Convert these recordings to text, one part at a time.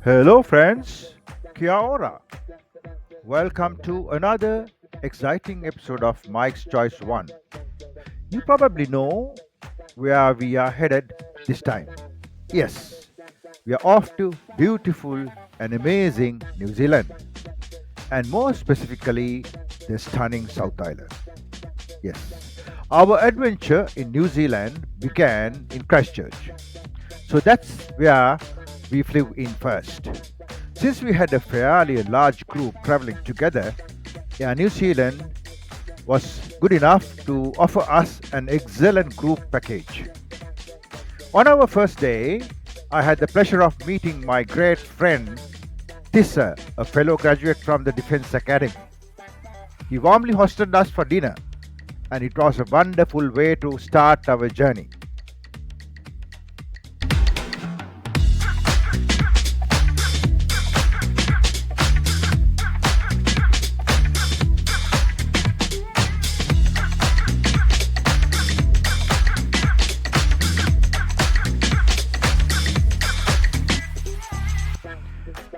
Hello, friends. Kia ora. Welcome to another exciting episode of Mike's Choice 1. You probably know where we are headed this time. Yes, we are off to beautiful and amazing New Zealand, and more specifically, the stunning South Island. Yes, our adventure in New Zealand began in Christchurch. So that's where we flew in first. Since we had a fairly large group traveling together, New Zealand was good enough to offer us an excellent group package. On our first day, I had the pleasure of meeting my great friend Tissa, a fellow graduate from the Defence Academy. He warmly hosted us for dinner, and it was a wonderful way to start our journey.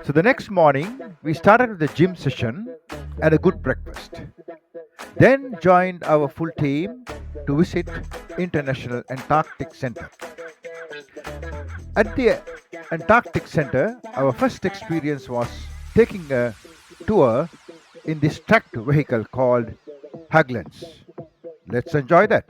So the next morning, we started with the gym session and a good breakfast. Then joined our full team to visit International Antarctic Centre. At the Antarctic Centre, our first experience was taking a tour in this tracked vehicle called Haglins. Let's enjoy that.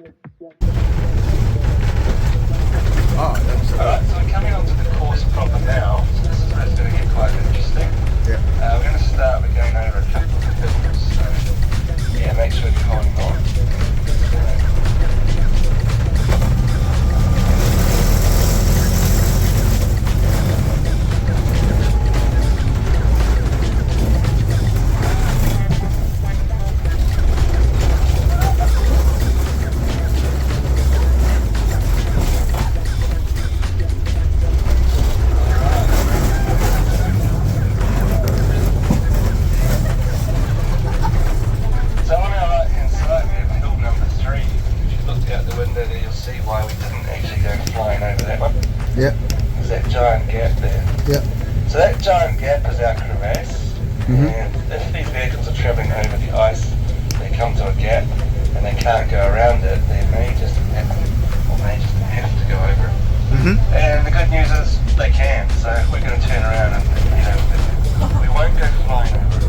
Alright, so we're coming on to the course proper now. So this is where it's going to get quite interesting. Yeah. We're going to start with going over a couple of the hills. So, yeah, make sure you're holding on. So on our right hand side we have hill number 3. If you look out the window there you'll see why we didn't actually go flying over that one. Yeah. There's that giant gap there. Yeah. So that giant gap is our crevasse, and if these vehicles are travelling over the ice, they come to a gap and they can't go around it, they may just have to go over it. And the good news is they can, so we're going to turn around and we won't go flying over it.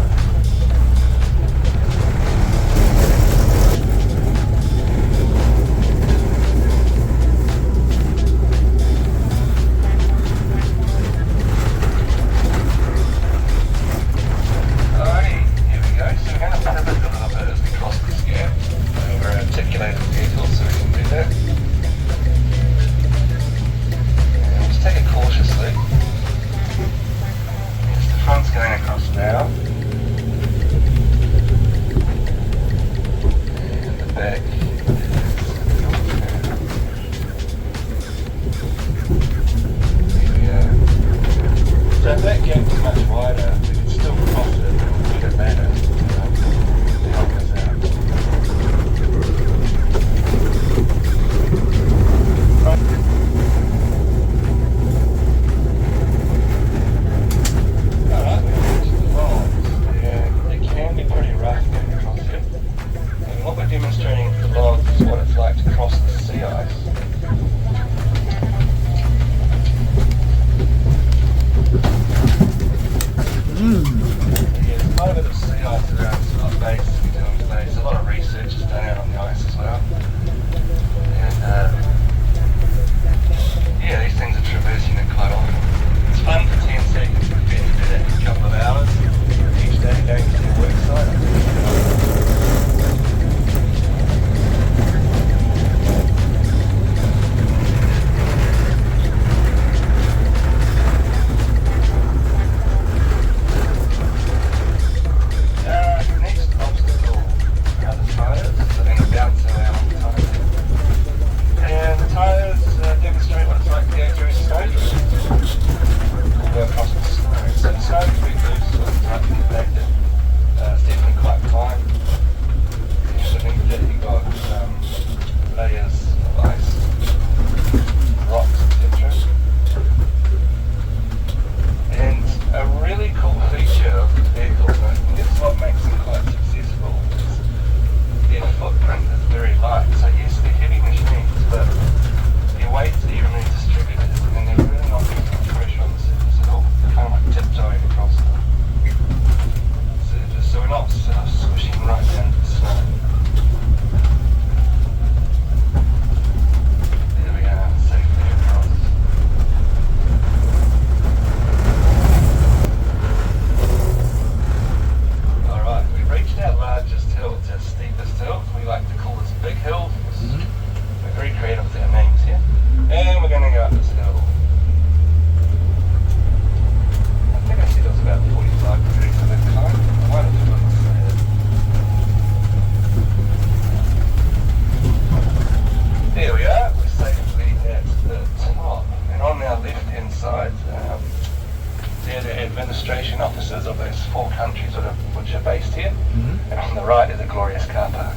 right is a glorious car park.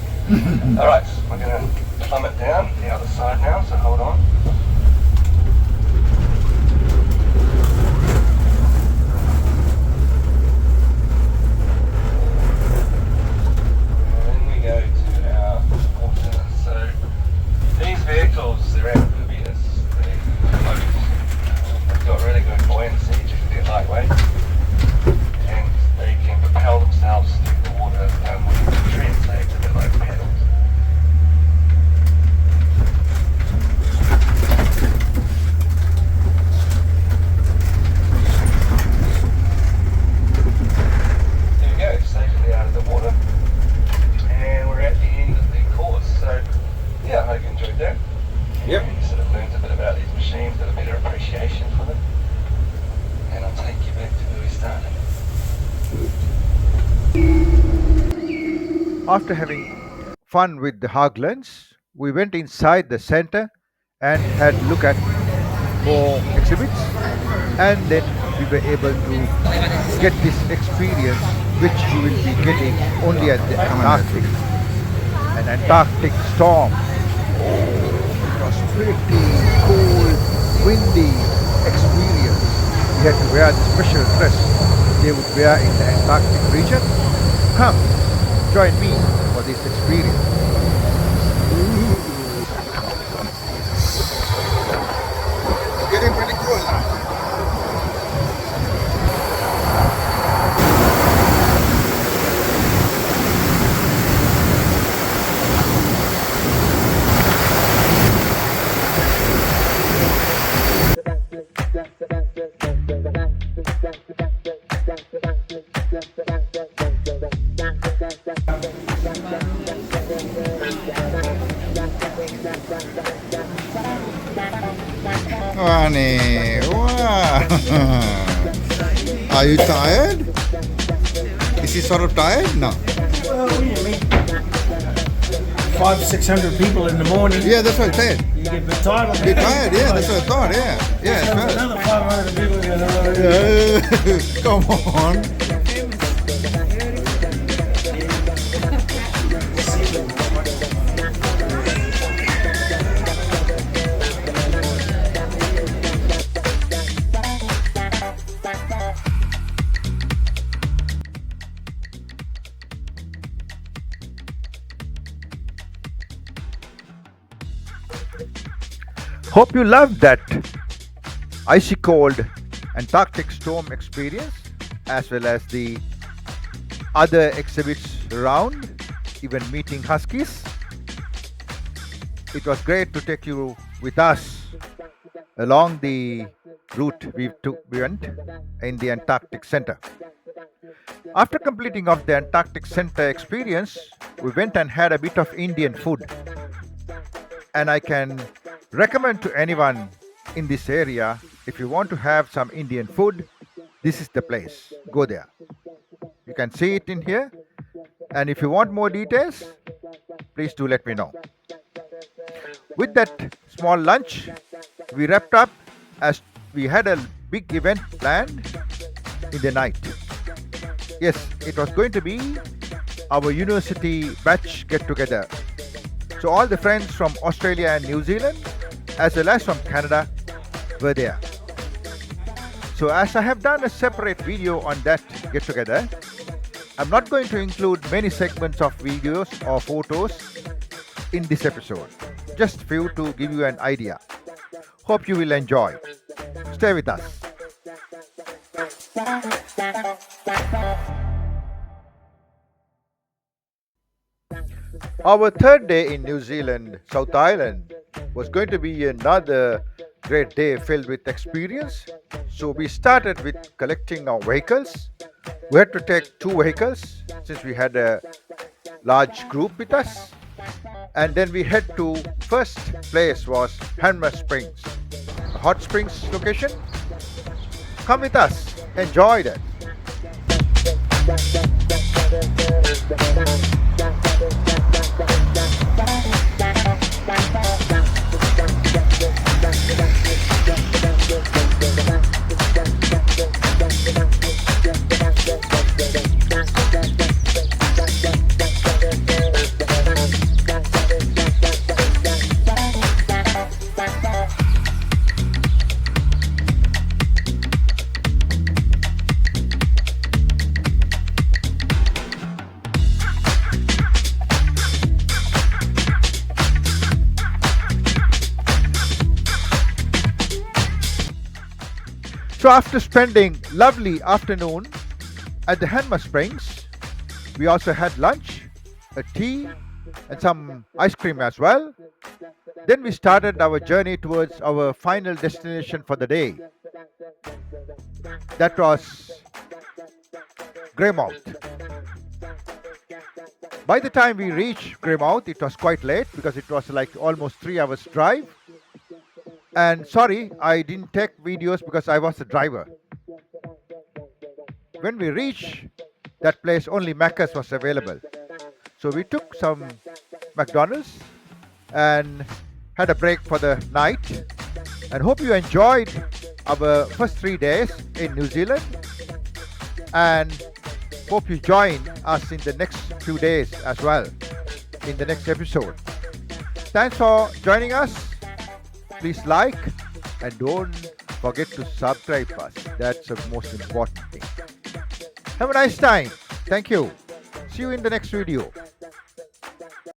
Alright, we're going to plummet down the other side now, so hold on. And then we go to our water. So these vehicles, they're amphibious. They float. They've got really good buoyancy, just a bit lightweight. And they can propel themselves through the water with treads, so it's a bit like pedals. There we go, safely out of the water. And we're at the end of the course. So yeah, I hope you enjoyed that. Yep. And you sort of learned a bit about these machines, got a better appreciation for them. And I'll take you back to where we started. After having fun with the Haglands, we went inside the center and had a look at more exhibits, and then we were able to get this experience which you will be getting only at the Antarctic. An Antarctic storm. It was pretty cold, windy experience. We had to wear the special dress they would wear in the Antarctic region. Come, join me for this experience. It's getting pretty cool now. Honey, wow. Are you tired? Is he sort of tired? No. Well, we meet 500-600 people in the morning. Yeah, that's what I said. You get a bit tired. You're tired, yeah, that's what I thought, yeah. Yeah, So that's another 500 people. right. Come on. Hope you loved that icy cold Antarctic storm experience, as well as the other exhibits around, even meeting huskies. It was great to take you with us along the route we went in the Antarctic Centre. After completing of the Antarctic Centre experience, we went and had a bit of Indian food. And I can recommend to anyone in this area, if you want to have some Indian food, this is the place. Go there. You can see it in here. And if you want more details, please do let me know. With that small lunch, we wrapped up as we had a big event planned in the night. Yes, it was going to be our university batch get together. So all the friends from Australia and New Zealand, as well as from Canada, were there. So as I have done a separate video on that get together, I'm not going to include many segments of videos or photos in this episode. Just few to give you an idea. Hope you will enjoy. Stay with us. Our third day in New Zealand, South Island, was going to be another great day filled with experience. So we started with collecting our vehicles. We had to take 2 vehicles since we had a large group with us. And then we head to first place was Hammer Springs, a hot springs location. Come with us, enjoy that. So after spending lovely afternoon at the Hanma Springs, we also had lunch, a tea, and some ice cream as well. Then we started our journey towards our final destination for the day. That was Greymouth. By the time we reached Greymouth, it was quite late because it was like almost 3 hours drive. And sorry, I didn't take videos because I was the driver. When we reached that place, only Macca's was available. So we took some McDonald's and had a break for the night. And hope you enjoyed our first 3 days in New Zealand. And hope you join us in the next few days as well in the next episode. Thanks for joining us. Please like and don't forget to subscribe us. That's the most important thing. Have a nice time. Thank you. See you in the next video.